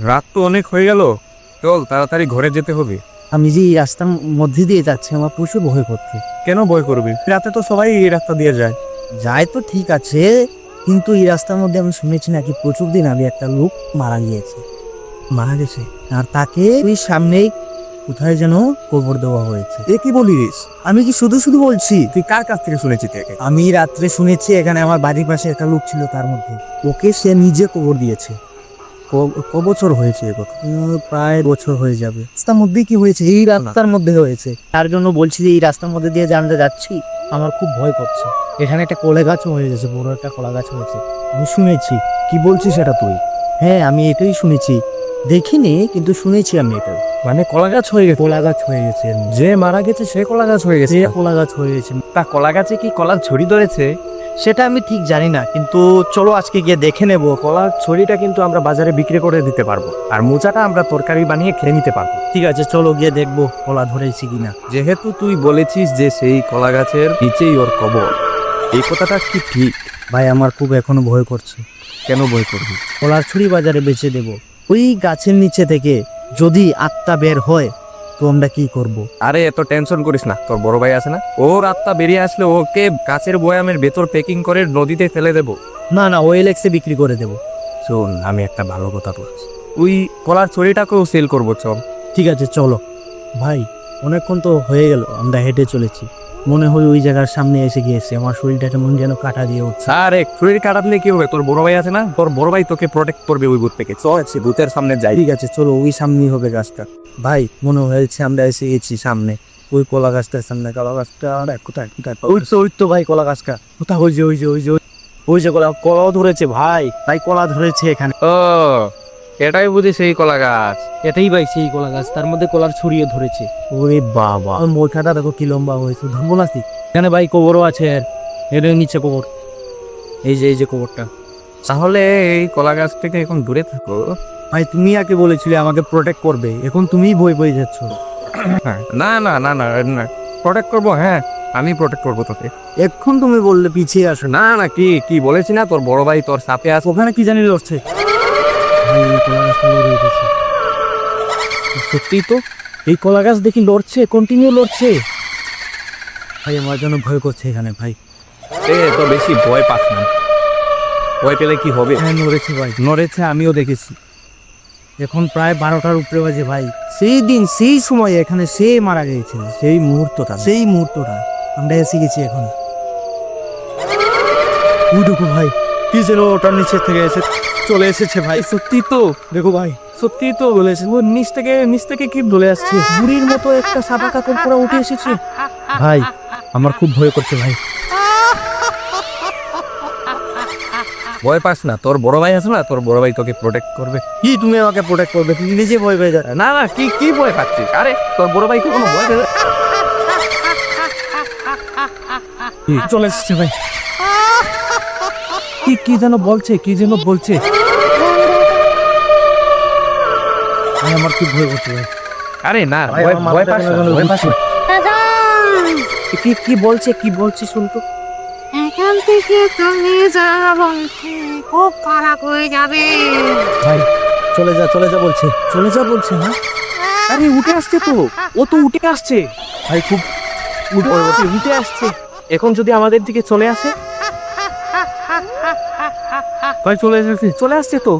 রাত তো অনেক হয়ে গেল, চল তাড়াতাড়ি ঘরে যেতে হবে। আমি যে এই রাস্তার মধ্যে দিয়ে যাচ্ছি আমার প্রচুর ভয় করছে। কেন ভয় করবি? রাতে তো সবাই এই রাস্তা দিয়ে যায়। যায় তো ঠিক আছে, কিন্তু এই রাস্তার মধ্যে আমি শুনেছি নাকি প্রচুর দিন আগে একটা লোক মারা গেছে, আর তাকে ওই সামনেই কোথায় যেন কবর দেওয়া হয়েছে। এ কি বলিস? আমি কি শুধু শুধু বলছি? তুই কার কাছ থেকে শুনেছিস একে? আমি রাত্রে শুনেছি এখানে আমার বাড়ির পাশে একটা লোক ছিল, তার মধ্যে ওকে সে নিজে কবর দিয়েছে। ক বছর হয়েছে এ কথা? প্রায় বছর হয়ে যাবে। রাস্তার মধ্যেই কি হয়েছে? এই রাস্তার মধ্যে হয়েছে। তার জন্য বলছি যে এই রাস্তার মধ্যে দিয়ে যে আমরা যাচ্ছি আমার খুব ভয় করছে। এখানে একটা কলা গাছও হয়ে গেছে, বড় একটা কলা গাছ হয়েছে, আমি শুনেছি। কি বলছিস সেটা তুই? হ্যাঁ, আমি এটাই শুনেছি, দেখিনি কিন্তু শুনেছি আমি এটা। মানে কলা গাছ হয়ে গেছে? কলা গাছ হয়ে গেছে, যে মারা গেছে সে কলা গাছ হয়ে গেছে? কলা গাছ হয়ে গেছে। তা কলা গাছে কি কলার ছড়ি ধরেছে? সেটা আমি ঠিক জানি না, কিন্তু চলো আজকে গিয়ে দেখে নেব। কলার ছড়িটা কিন্তু আমরা বাজারে বিক্রি করে দিতে পারবো, আর মোচাটা আমরা তরকারি বানিয়ে খেয়ে নিতে পারবো। ঠিক আছে, চলো গিয়ে দেখবো কলা ধরেছি কিনা। যেহেতু তুই বলেছিস যে সেই কলা গাছের নিচেই ওর কবর, এই কথাটা কি ঠিক? ভাই আমার খুব এখনো ভয় করছে। কেন ভয় করবি? কলার ছুরি বাজারে বেচে দেব, ওই গাছের নিচে থেকে যদি আত্মা বের হয় তো আমরা কি করব? আরে এত টেনশন করিস না, তোর বড় ভাই আছে না, ওর আত্মা বেরিয়ে আসলে ওকে কাছের বয়ামের ভেতর প্যাকিং করে নদীতে ফেলে দেবো। না না, ওএলএক্সে বিক্রি করে দেব। শোন, আমি একটা ভালো কথা বলছি, ওই কলার ছড়িটাকেও সেল করবো, চল। ঠিক আছে চলো। ভাই অনেকক্ষণ তো হয়ে গেল আমরা হেঁটে চলেছি, মনে হয় ওই জায়গার সামনে এসে গিয়েছে। আমার শরীরটা কেমন যেন কাটা দিয়ে উঠছে। আরে শরীর কাটালে কি হবে? তোর বড় ভাই আছে না, তোর বড় ভাই তোকে প্রোটেক্ট করবে ওই ভূত থেকে। চল ভূতের সামনে যাই। ঠিক আছে চলো, ওই সামনেই হবে গাছটা। ভাই মনে হয়েছে আমরা এসে গেছি সামনে, ওই কলা গাছটার সামনে। কলা গাছটা কোথায় কোথায়? ওই তো ভাই কলা গাছটা কোথায়? ওই যে কলাও ধরেছে ভাই, তাই কলা ধরেছে এখানে। ও, এটাই বুঝি সেই কলা গাছ। এটাই ভাই সেই কলা গাছ, তার মধ্যে কলার ছড়িয়ে ধরেছে। ওরে বাবা, মোটাটা দেখো কি লম্বা হয়েছে, ধরবো না? এখানে ভাই কবরও আছে, এর নিচে কবর, এই যে কবরটা। তাহলে এই কলা গাছ থেকে এখন দূরে থাকো। ভাই তুমি আগে বলেছিলে আমাকে প্রোটেক্ট করবে, এখন তুমিই বই বই যাচ্ছ। না না না না না, প্রোটেক্ট করবো, হ্যাঁ আমি প্রোটেক্ট করবো তোকে। এখন তুমি বললে পিছিয়ে আসো। না না, কি কি বলেছি না, তোর বড় ভাই তোর সাথে আছে। ওখানে কি জানি লড়ছে। ভাই এই কলা গাছটা লড়ে উঠেছে, সত্যি তো, এই কলা গাছ দেখি লড়ছে, কন্টিনিউ লড়ছে। ভাই আমার জন্য ভয় করছে এখানে ভাই। এ তো বেশি ভয় পাস না, ভয় পেলে কি হবে? হ্যাঁ নড়েছে ভাই, নড়েছে, আমিও দেখেছি। এখন প্রায় 12টার উপরে বাজে ভাই। সেই দিন সেই সময় এখানে সে মারা গিয়েছে, সেই মুহূর্তটা আমরা এসে গেছি এখন। দেখো ভাই, কি যেন ওটার নিচে থেকে চলে এসেছে ভাই। সত্যি তো, দেখো ভাই, সত্যি তো বলেছে, ও নিচ থেকে কি চলে আসছে, বুড়ির মতো একটা সাদা কাপড় পরা উঠে এসেছে। ভাই আমার খুব ভয় করছে ভাই। ভয় পাস না, তোর বড় ভাই আছে না, তোর বড় ভাই তোকে প্রোটেক্ট করবে। কি তুমি আমাকে প্রোটেক্ট করবে? তুমি নিজে ভয় পেয়ে যাবে। না না, কি কি ভয় পাচ্ছিস? আরে তোর বড় ভাই কখনো ভয় পেয়ে চলে এসেছে ভাই। কি যেন বলছে। ভাই আমার খুব ভয় করছে ভাই। আরে না, ভাই, ভয় আমার ভয় পাস না, মাথাটা ভয় পাস না। কি বলছে শুনতো। এখান থেকে তুমি যা বলছি খুব খারাপ হয়ে যাবে। ভাই চলে যা বলছে না। আরে উঠে আসছে তো, ও তো উঠে আসছে ভাই খুব উঠে আসছে। এখন যদি আমাদের দিকে চলে আসে? ভাই চলে আসছে তো,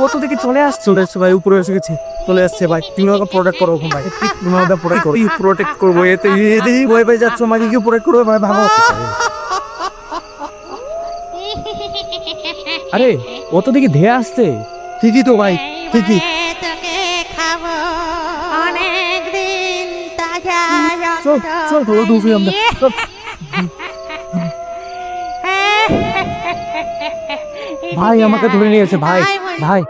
ও তো দেখি চলে আসছে। চলে আসছে ভাই, উপরে এসে গেছে, চলে আসছে ভাই। তুমি আমাকে প্রোটেক্ট করো এখন ভাই, তুমি আমাকে প্রোটেক্ট করো। প্রোটেক্ট করবো? এতেই ভয় পেয়ে যাচ্ছ, আমাকে কি প্রোটেক্ট করবে ভাই? ভাবো। আরে ও তো দেখি ধেয়ে আসছে। ঠিকই তো ভাই, ঠিকই। তোকে খাবো অনেক দিন তাজা চল দৌড়ি আমরা, চল। ভাই আমাকে ধরে নিয়েছে ভাই।